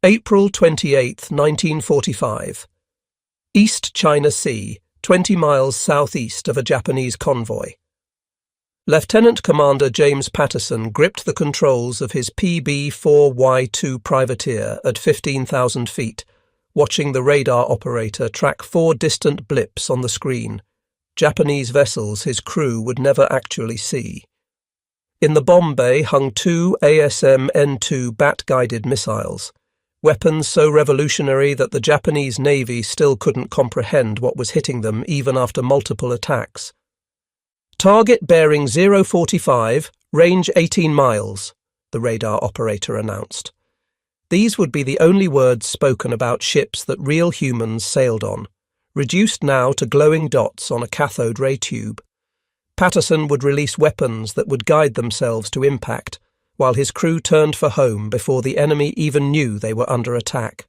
April 28, 1945. East China Sea, 20 miles southeast of a Japanese convoy. Lieutenant Commander James Patterson gripped the controls of his PB4Y-2 Privateer at 15,000 feet, watching the radar operator track 4 distant blips on the screen, Japanese vessels his crew would never actually see. In the bomb bay hung 2 ASM-N-2 Bat guided missiles, weapons so revolutionary that the Japanese Navy still couldn't comprehend what was hitting them even after multiple attacks. Target bearing 045, range 18 miles, the radar operator announced. These would be the only words spoken about ships that real humans sailed on, reduced now to glowing dots on a cathode ray tube. Patterson would release weapons that would guide themselves to impact, while his crew turned for home before the enemy even knew they were under attack.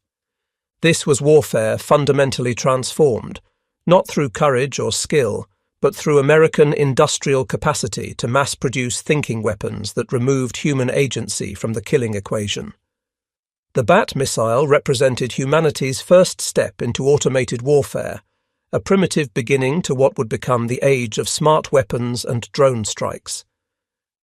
This was warfare fundamentally transformed, not through courage or skill, but through American industrial capacity to mass-produce thinking weapons that removed human agency from the killing equation. The Bat missile represented humanity's first step into automated warfare, a primitive beginning to what would become the age of smart weapons and drone strikes.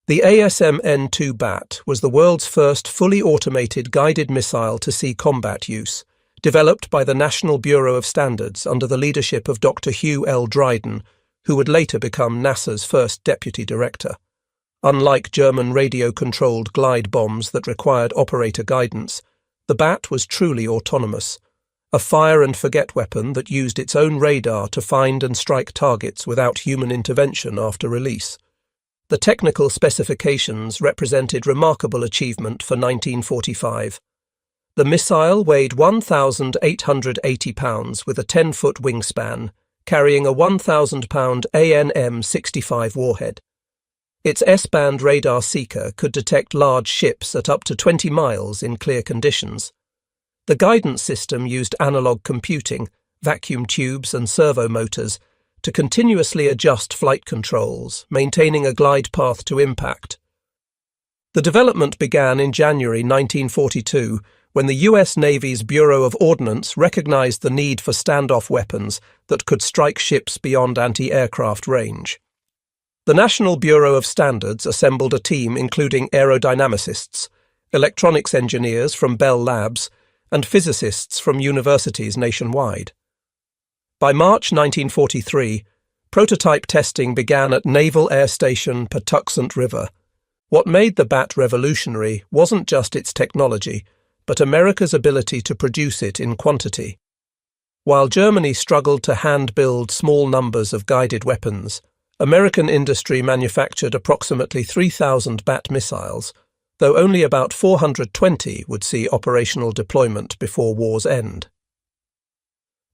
The ASM-N-2 Bat was the world's first fully automated guided missile to see combat use, developed by the National Bureau of Standards under the leadership of Dr. Hugh Dryden, who would later become NASA's first deputy director. Unlike German radio-controlled glide bombs that required operator guidance, the Bat was truly autonomous, a fire-and-forget weapon that used its own radar to find and strike targets without human intervention after release. The technical specifications represented remarkable achievement for 1945. The missile weighed 1,880 pounds with a 10-foot wingspan, carrying a 1,000-pound ANM-65 warhead. Its S-band radar seeker could detect large ships at up to 20 miles in clear conditions. The guidance system used analog computing, vacuum tubes and servo motors to continuously adjust flight controls, maintaining a glide path to impact. The development began in January 1942 when the U.S. Navy's Bureau of Ordnance recognized the need for standoff weapons that could strike ships beyond anti-aircraft range. The National Bureau of Standards assembled a team including aerodynamicists, electronics engineers from Bell Labs, and physicists from universities nationwide. By March 1943, prototype testing began at Naval Air Station Patuxent River. What made the Bat revolutionary wasn't just its technology, but America's ability to produce it in quantity. While Germany struggled to hand-build small numbers of guided weapons, American industry manufactured approximately 3,000 Bat missiles, though only about 420 would see operational deployment before war's end.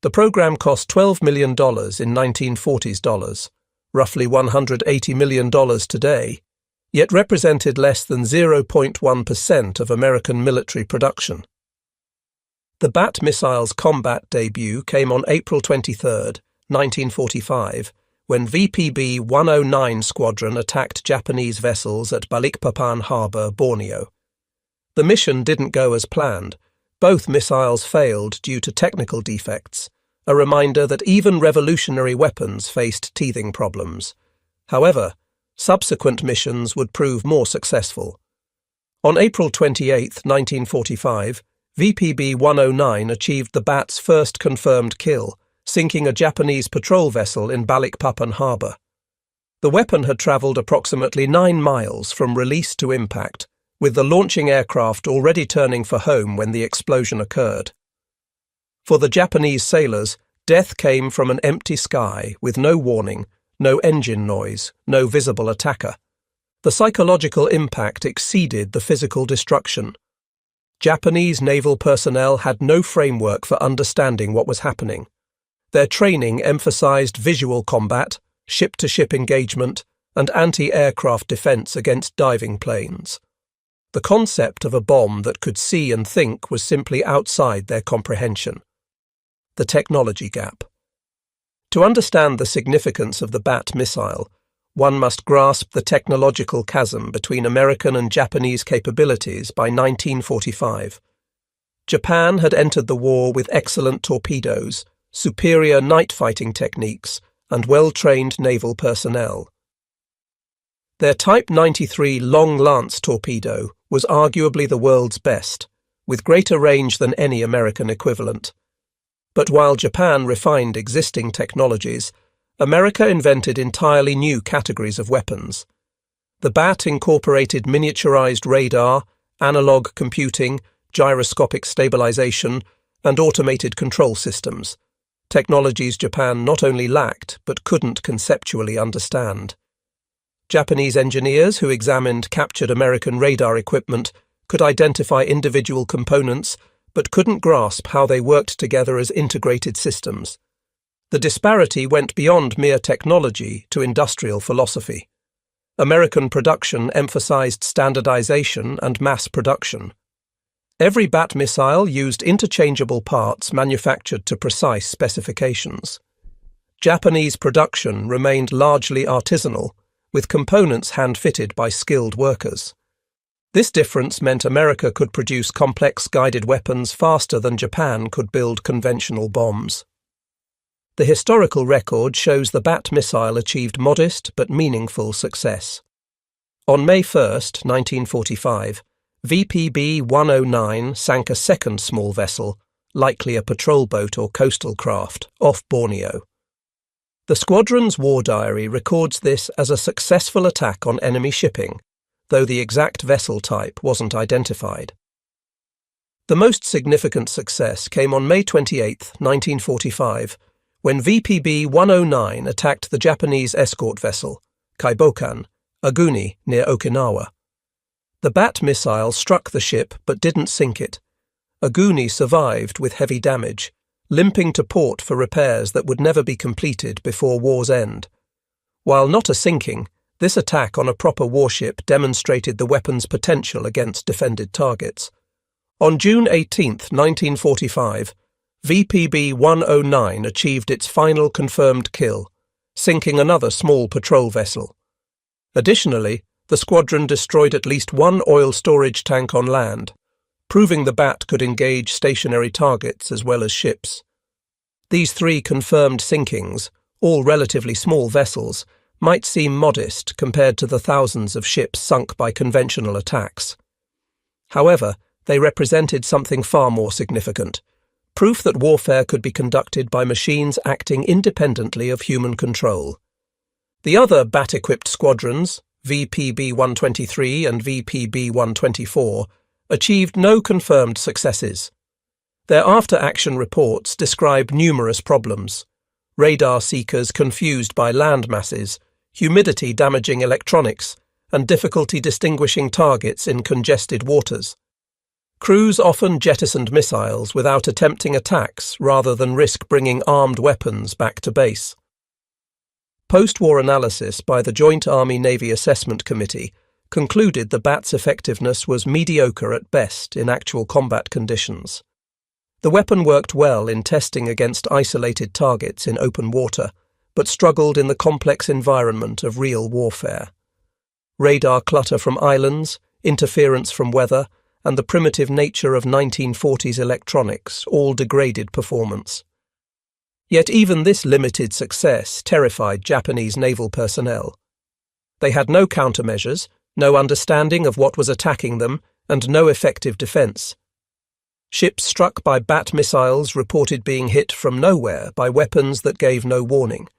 The program cost $12 million in 1940s dollars, roughly $180 million today, yet represented less than 0.1% of American military production. The Bat missile's combat debut came on April 23, 1945, when VPB-109 Squadron attacked Japanese vessels at Balikpapan Harbour, Borneo. The mission didn't go as planned. Both missiles failed due to technical defects, a reminder that even revolutionary weapons faced teething problems. However, subsequent missions would prove more successful. On April 28, 1945, VPB-109 achieved the Bat's first confirmed kill, sinking a Japanese patrol vessel in Balikpapan Harbour. The weapon had travelled approximately 9 miles from release to impact, with the launching aircraft already turning for home when the explosion occurred. For the Japanese sailors, death came from an empty sky with no warning, no engine noise, no visible attacker. The psychological impact exceeded the physical destruction. Japanese naval personnel had no framework for understanding what was happening. Their training emphasized visual combat, ship-to-ship engagement, and anti-aircraft defense against diving planes. The concept of a bomb that could see and think was simply outside their comprehension. The technology gap. To understand the significance of the Bat missile, one must grasp the technological chasm between American and Japanese capabilities by 1945. Japan had entered the war with excellent torpedoes, superior night-fighting techniques, and well-trained naval personnel. Their Type 93 Long Lance torpedo was arguably the world's best, with greater range than any American equivalent. But while Japan refined existing technologies, America invented entirely new categories of weapons. The Bat incorporated miniaturized radar, analog computing, gyroscopic stabilization, and automated control systems, technologies Japan not only lacked but couldn't conceptually understand. Japanese engineers who examined captured American radar equipment could identify individual components but couldn't grasp how they worked together as integrated systems. The disparity went beyond mere technology to industrial philosophy. American production emphasized standardization and mass production. Every Bat missile used interchangeable parts manufactured to precise specifications. Japanese production remained largely artisanal, with components hand-fitted by skilled workers. This difference meant America could produce complex guided weapons faster than Japan could build conventional bombs. The historical record shows the Bat missile achieved modest but meaningful success. On May 1, 1945, VPB-109 sank a second small vessel, likely a patrol boat or coastal craft, off Borneo. The squadron's war diary records this as a successful attack on enemy shipping, though the exact vessel type wasn't identified. The most significant success came on May 28, 1945, when VPB-109 attacked the Japanese escort vessel, Kaibokan, Aguni, near Okinawa. The Bat missile struck the ship but didn't sink it. Aguni survived with heavy damage, limping to port for repairs that would never be completed before war's end. While not a sinking, this attack on a proper warship demonstrated the weapon's potential against defended targets. On June 18, 1945, VPB-109 achieved its final confirmed kill, sinking another small patrol vessel. Additionally, the squadron destroyed at least one oil storage tank on land, proving the Bat could engage stationary targets as well as ships. These three confirmed sinkings, all relatively small vessels, might seem modest compared to the thousands of ships sunk by conventional attacks. However, they represented something far more significant: proof that warfare could be conducted by machines acting independently of human control. The other Bat-equipped squadrons, VPB-123 and VPB-124, achieved no confirmed successes. Their after-action reports describe numerous problems: radar seekers confused by land masses, humidity damaging electronics, and difficulty distinguishing targets in congested waters. Crews often jettisoned missiles without attempting attacks rather than risk bringing armed weapons back to base. Post-war analysis by the Joint Army-Navy Assessment Committee concluded the Bat's effectiveness was mediocre at best in actual combat conditions. The weapon worked well in testing against isolated targets in open water, but struggled in the complex environment of real warfare. Radar clutter from islands, interference from weather, and the primitive nature of 1940s electronics all degraded performance. Yet even this limited success terrified Japanese naval personnel. They had no countermeasures, no understanding of what was attacking them, and no effective defense. Ships struck by Bat missiles reported being hit from nowhere by weapons that gave no warning.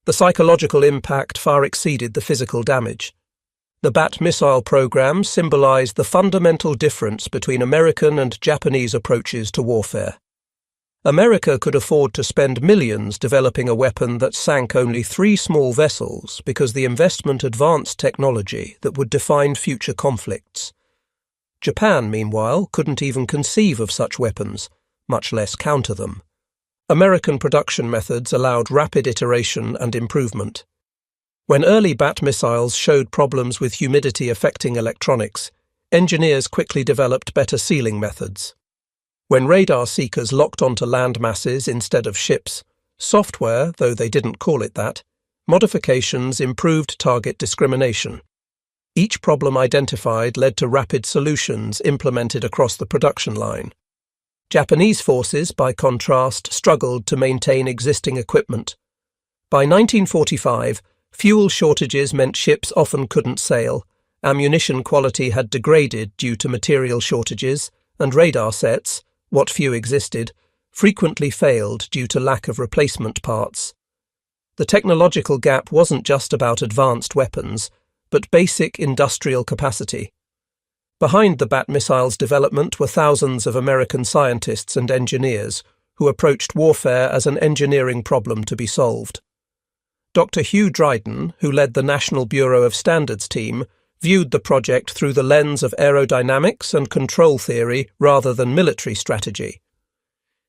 The psychological impact far exceeded the physical damage. The Bat missile program symbolized the fundamental difference between American and Japanese approaches to warfare. America could afford to spend millions developing a weapon that sank only 3 small vessels because the investment advanced technology that would define future conflicts. Japan, meanwhile, couldn't even conceive of such weapons, much less counter them. American production methods allowed rapid iteration and improvement. When early Bat missiles showed problems with humidity affecting electronics, engineers quickly developed better sealing methods. When radar seekers locked onto land masses instead of ships, software, though they didn't call it that, modifications improved target discrimination. Each problem identified led to rapid solutions implemented across the production line. Japanese forces, by contrast, struggled to maintain existing equipment. By 1945, fuel shortages meant ships often couldn't sail, ammunition quality had degraded due to material shortages, and radar sets, what few existed, frequently failed due to lack of replacement parts. The technological gap wasn't just about advanced weapons, but basic industrial capacity. Behind the Bat missile's development were thousands of American scientists and engineers who approached warfare as an engineering problem to be solved. Dr. Hugh Dryden, who led the National Bureau of Standards team, viewed the project through the lens of aerodynamics and control theory rather than military strategy.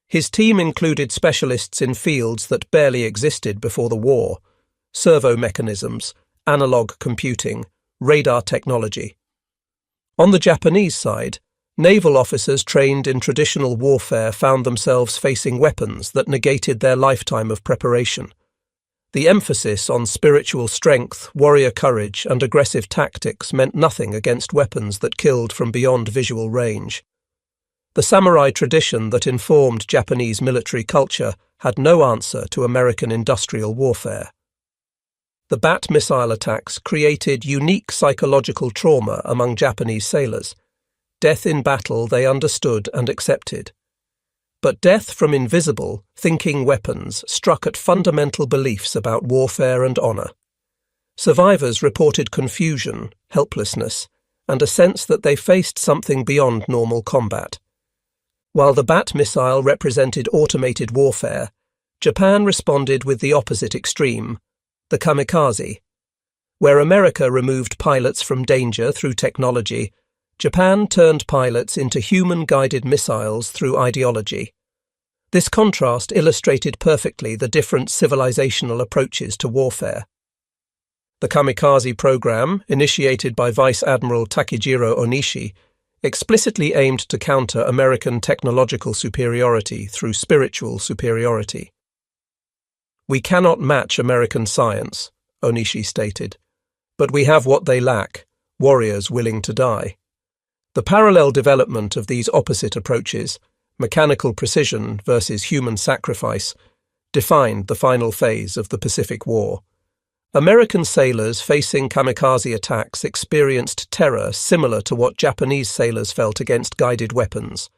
His team included specialists in fields that barely existed before the war: servo mechanisms, analog computing, radar technology. On the Japanese side, naval officers trained in traditional warfare found themselves facing weapons that negated their lifetime of preparation. The emphasis on spiritual strength, warrior courage, and aggressive tactics meant nothing against weapons that killed from beyond visual range. The samurai tradition that informed Japanese military culture had no answer to American industrial warfare. The Bat missile attacks created unique psychological trauma among Japanese sailors. Death in battle they understood and accepted. But death from invisible, thinking weapons struck at fundamental beliefs about warfare and honor. Survivors reported confusion, helplessness, and a sense that they faced something beyond normal combat. While the Bat missile represented automated warfare, Japan responded with the opposite extreme: the kamikaze. Where America removed pilots from danger through technology, Japan turned pilots into human-guided missiles through ideology. This contrast illustrated perfectly the different civilizational approaches to warfare. The kamikaze program, initiated by Vice Admiral Takejiro Onishi, explicitly aimed to counter American technological superiority through spiritual superiority. "We cannot match American science," Onishi stated, "but we have what they lack: warriors willing to die." The parallel development of these opposite approaches, mechanical precision versus human sacrifice, defined the final phase of the Pacific War. American sailors facing kamikaze attacks experienced terror similar to what Japanese sailors felt against guided weapons,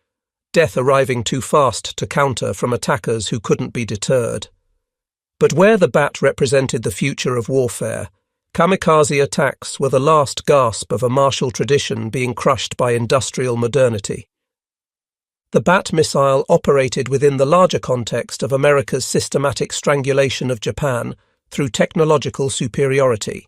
death arriving too fast to counter from attackers who couldn't be deterred. But where the Bat represented the future of warfare, kamikaze attacks were the last gasp of a martial tradition being crushed by industrial modernity. The Bat missile operated within the larger context of America's systematic strangulation of Japan through technological superiority.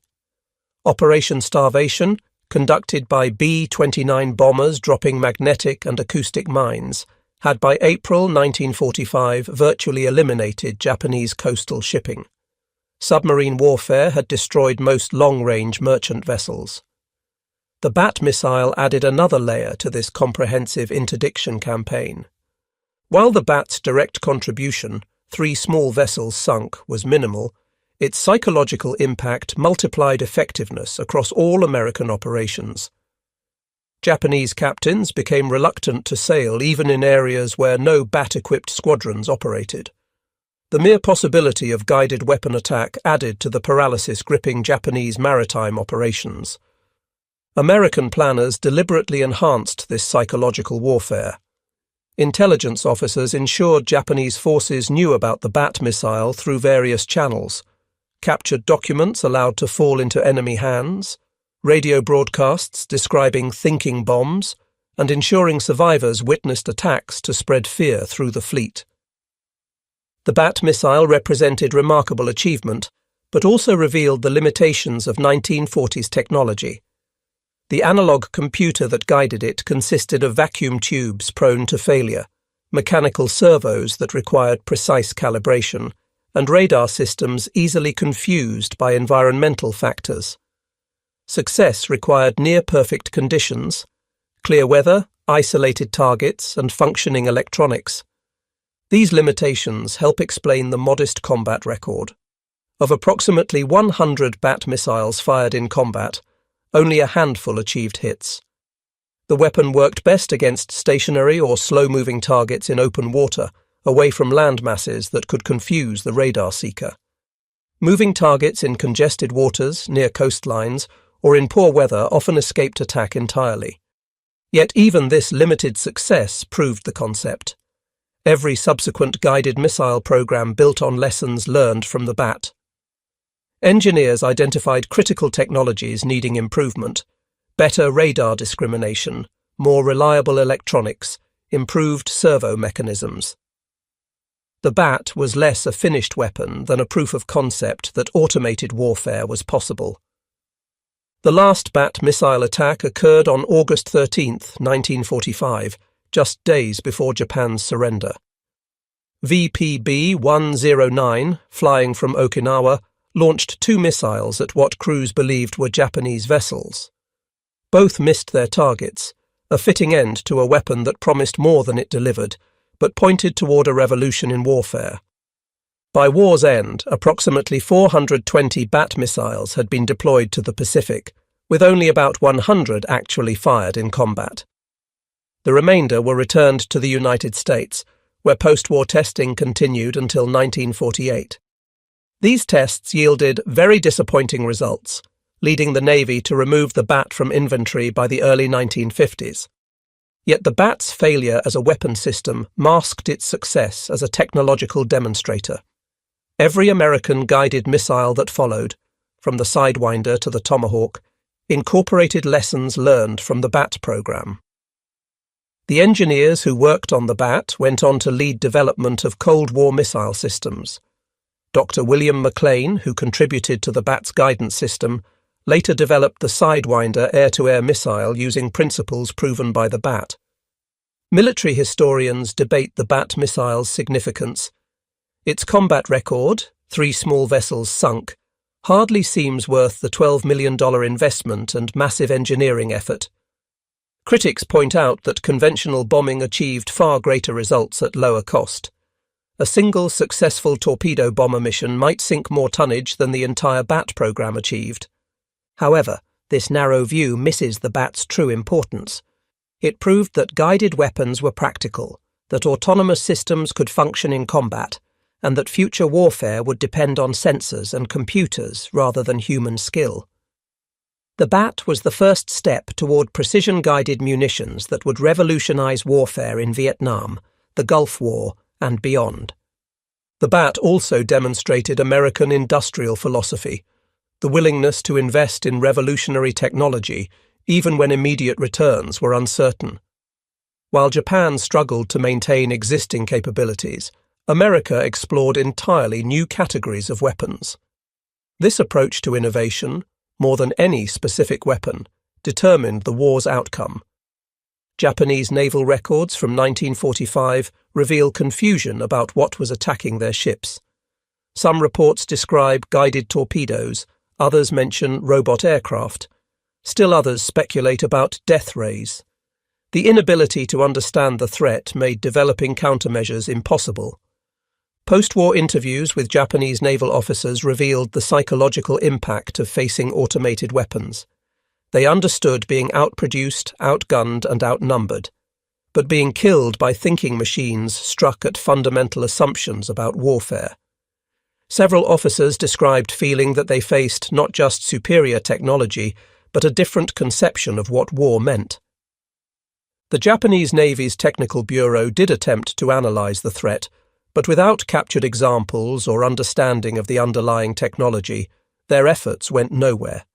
Operation Starvation, conducted by B-29 bombers dropping magnetic and acoustic mines, had by April 1945 virtually eliminated Japanese coastal shipping. Submarine warfare had destroyed most long-range merchant vessels. The Bat missile added another layer to this comprehensive interdiction campaign. While the Bat's direct contribution, 3 small vessels sunk, was minimal, its psychological impact multiplied effectiveness across all American operations. Japanese captains became reluctant to sail even in areas where no Bat-equipped squadrons operated. The mere possibility of guided weapon attack added to the paralysis gripping Japanese maritime operations. American planners deliberately enhanced this psychological warfare. Intelligence officers ensured Japanese forces knew about the Bat missile through various channels: captured documents allowed to fall into enemy hands, radio broadcasts describing thinking bombs, and ensuring survivors witnessed attacks to spread fear through the fleet. The Bat missile represented remarkable achievement, but also revealed the limitations of 1940s technology. The analog computer that guided it consisted of vacuum tubes prone to failure, mechanical servos that required precise calibration, and radar systems easily confused by environmental factors. Success required near-perfect conditions, clear weather, isolated targets, and functioning electronics. These limitations help explain the modest combat record. Of approximately 100 Bat missiles fired in combat, only a handful achieved hits. The weapon worked best against stationary or slow-moving targets in open water, away from land masses that could confuse the radar seeker. Moving targets in congested waters, near coastlines, or in poor weather often escaped attack entirely. Yet even this limited success proved the concept. Every subsequent guided missile program built on lessons learned from the Bat. Engineers identified critical technologies needing improvement: better radar discrimination, more reliable electronics, improved servo mechanisms. The Bat was less a finished weapon than a proof of concept that automated warfare was possible. The last Bat missile attack occurred on August 13, 1945, just days before Japan's surrender. PB4Y-2 flying from Okinawa, launched 2 missiles at what crews believed were Japanese vessels. Both missed their targets, a fitting end to a weapon that promised more than it delivered, but pointed toward a revolution in warfare. By war's end, approximately 420 Bat missiles had been deployed to the Pacific, with only about 100 actually fired in combat. The remainder were returned to the United States, where post-war testing continued until 1948. These tests yielded very disappointing results, leading the Navy to remove the Bat from inventory by the early 1950s. Yet the Bat's failure as a weapon system masked its success as a technological demonstrator. Every American guided missile that followed, from the Sidewinder to the Tomahawk, incorporated lessons learned from the Bat program. The engineers who worked on the Bat went on to lead development of Cold War missile systems. Dr. William McLean, who contributed to the Bat's guidance system, later developed the Sidewinder air-to-air missile using principles proven by the Bat. Military historians debate the Bat missile's significance. Its combat record, 3 small vessels sunk, hardly seems worth the $12 million investment and massive engineering effort. Critics point out that conventional bombing achieved far greater results at lower cost. A single successful torpedo bomber mission might sink more tonnage than the entire Bat program achieved. However, this narrow view misses the Bat's true importance. It proved that guided weapons were practical, that autonomous systems could function in combat, and that future warfare would depend on sensors and computers rather than human skill. The Bat was the first step toward precision-guided munitions that would revolutionize warfare in Vietnam, the Gulf War, and beyond. The Bat also demonstrated American industrial philosophy, the willingness to invest in revolutionary technology even when immediate returns were uncertain. While Japan struggled to maintain existing capabilities, America explored entirely new categories of weapons. This approach to innovation, more than any specific weapon, determined the war's outcome. Japanese naval records from 1945 reveal confusion about what was attacking their ships. Some reports describe guided torpedoes, others mention robot aircraft. Still others speculate about death rays. The inability to understand the threat made developing countermeasures impossible. Post-war interviews with Japanese naval officers revealed the psychological impact of facing automated weapons. They understood being outproduced, outgunned, and outnumbered, but being killed by thinking machines struck at fundamental assumptions about warfare. Several officers described feeling that they faced not just superior technology, but a different conception of what war meant. The Japanese Navy's Technical Bureau did attempt to analyze the threat, but without captured examples or understanding of the underlying technology, their efforts went nowhere.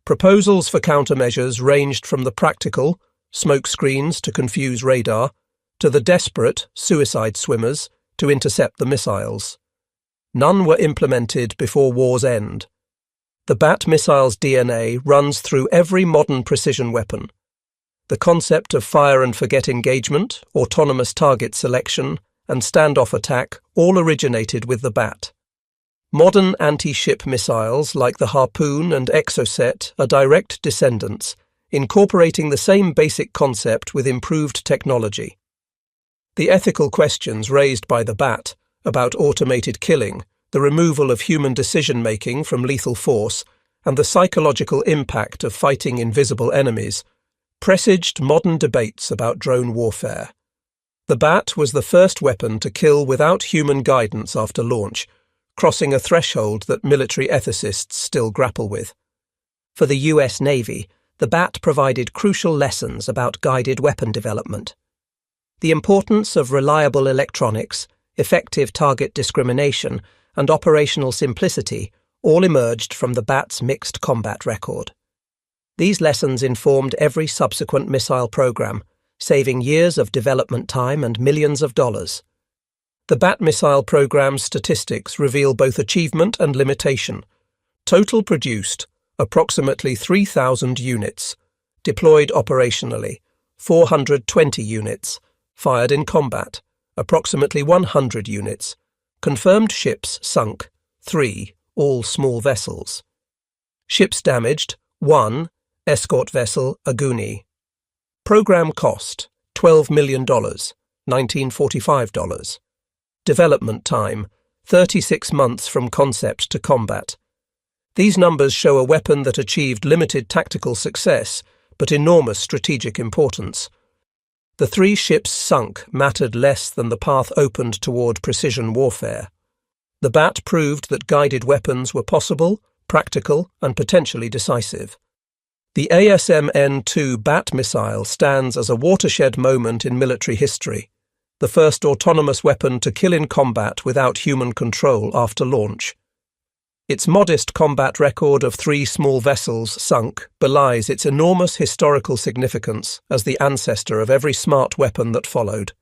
Proposals for countermeasures ranged from the practical, smoke screens to confuse radar, to the desperate, suicide swimmers, to intercept the missiles. None were implemented before war's end. The Bat missile's DNA runs through every modern precision weapon. The concept of fire-and-forget engagement, autonomous target selection, and standoff attack all originated with the Bat. Modern anti-ship missiles like the Harpoon and Exocet are direct descendants, incorporating the same basic concept with improved technology. The ethical questions raised by the Bat about automated killing, the removal of human decision-making from lethal force, and the psychological impact of fighting invisible enemies, presaged modern debates about drone warfare. The Bat was the first weapon to kill without human guidance after launch, crossing a threshold that military ethicists still grapple with. For the US Navy, the Bat provided crucial lessons about guided weapon development. The importance of reliable electronics, effective target discrimination, and operational simplicity all emerged from the Bat's mixed combat record. These lessons informed every subsequent missile program, saving years of development time and millions of dollars. The Bat missile program's statistics reveal both achievement and limitation. Total produced, approximately 3,000 units. Deployed operationally, 420 units. Fired in combat, approximately 100 units. Confirmed ships sunk, 3, all small vessels. Ships damaged, 1, escort vessel Aguni. Program cost, $12 million, $1945. Development time, 36 months from concept to combat. These numbers show a weapon that achieved limited tactical success, but enormous strategic importance. The 3 ships sunk mattered less than the path opened toward precision warfare. The Bat proved that guided weapons were possible, practical, and potentially decisive. The ASM-N-2 Bat missile stands as a watershed moment in military history, the first autonomous weapon to kill in combat without human control after launch. Its modest combat record of 3 small vessels sunk belies its enormous historical significance as the ancestor of every smart weapon that followed.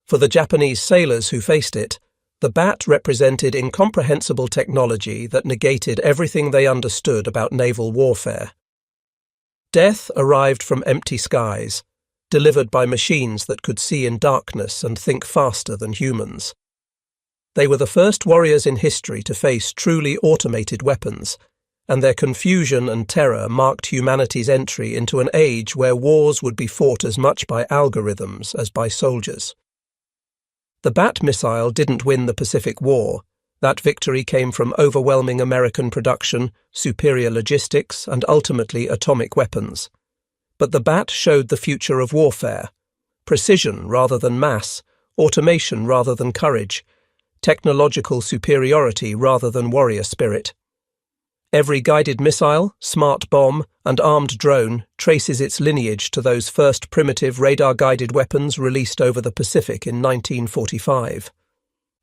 For the Japanese sailors who faced it, the Bat represented incomprehensible technology that negated everything they understood about naval warfare. Death arrived from empty skies, delivered by machines that could see in darkness and think faster than humans. They were the first warriors in history to face truly automated weapons, and their confusion and terror marked humanity's entry into an age where wars would be fought as much by algorithms as by soldiers. The Bat missile didn't win the Pacific War. That victory came from overwhelming American production, superior logistics, and ultimately atomic weapons. But the Bat showed the future of warfare: precision rather than mass, automation rather than courage, technological superiority rather than warrior spirit. Every guided missile, smart bomb, and armed drone traces its lineage to those first primitive radar-guided weapons released over the Pacific in 1945.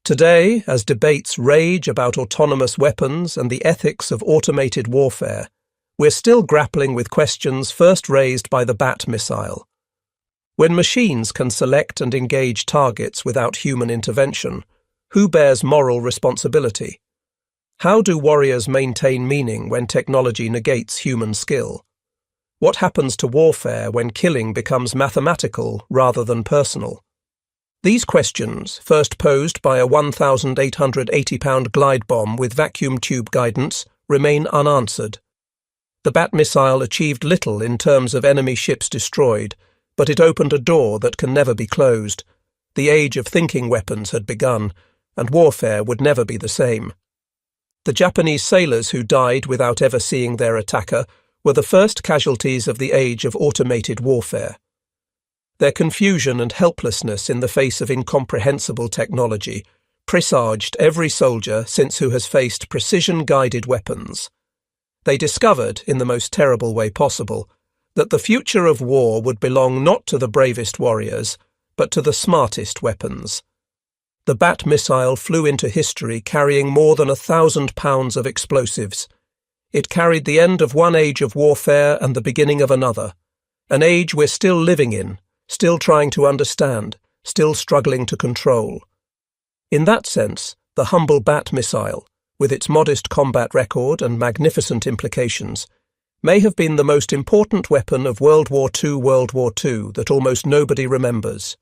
Today, as debates rage about autonomous weapons and the ethics of automated warfare, we're still grappling with questions first raised by the Bat missile. When machines can select and engage targets without human intervention, who bears moral responsibility? How do warriors maintain meaning when technology negates human skill? What happens to warfare when killing becomes mathematical rather than personal? These questions, first posed by a 1,880-pound glide bomb with vacuum tube guidance, remain unanswered. The Bat missile achieved little in terms of enemy ships destroyed, but it opened a door that can never be closed. The age of thinking weapons had begun, and warfare would never be the same. The Japanese sailors who died without ever seeing their attacker were the first casualties of the age of automated warfare. Their confusion and helplessness in the face of incomprehensible technology presaged every soldier since who has faced precision-guided weapons. They discovered, in the most terrible way possible, that the future of war would belong not to the bravest warriors, but to the smartest weapons. The Bat missile flew into history carrying more than 1,000 pounds of explosives. It carried the end of one age of warfare and the beginning of another, an age we're still living in, still trying to understand, still struggling to control. In that sense, the humble Bat missile, with its modest combat record and magnificent implications, may have been the most important weapon of World War II that almost nobody remembers.